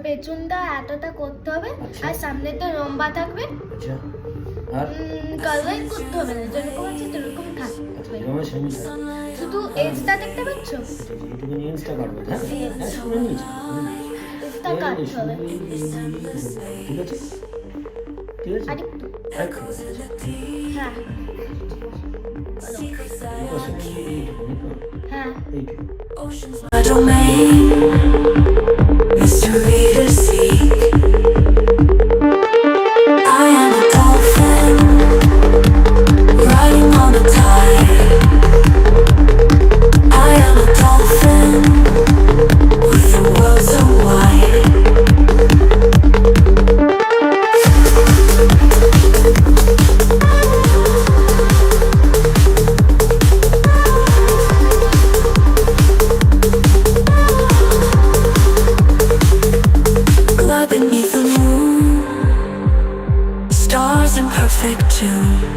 পেছনটা এতটা করতে হবে, আচ্ছা। আর সামনেটা লম্বা থাকবে। আচ্ছা, আর কালার করতে হবে না, যেরকম আছে সেরকম থাকবে। আচ্ছা, এরকম সেমি থাকবে। শুধু এজটা দেখতে পাচ্ছ? এইটুকুনি এন্সটা কাটবো, হ্যাঁ হ্যাঁ, শুনে নিয়েছি, শুনে নিয়েছি। এজটা কাটতে হবে। ঠিক আছে, ঠিক আছে, আরেকটু। আরেকটু আছে। হ্যাঁ এইটুকুনি তো, হ্যাঁ। এইটুকু। My domain, mystery to seek. I am a dolphin, riding on the tide. I am a dolphin, with the world so wide. Glide beneath the moon, stars in perfect tune.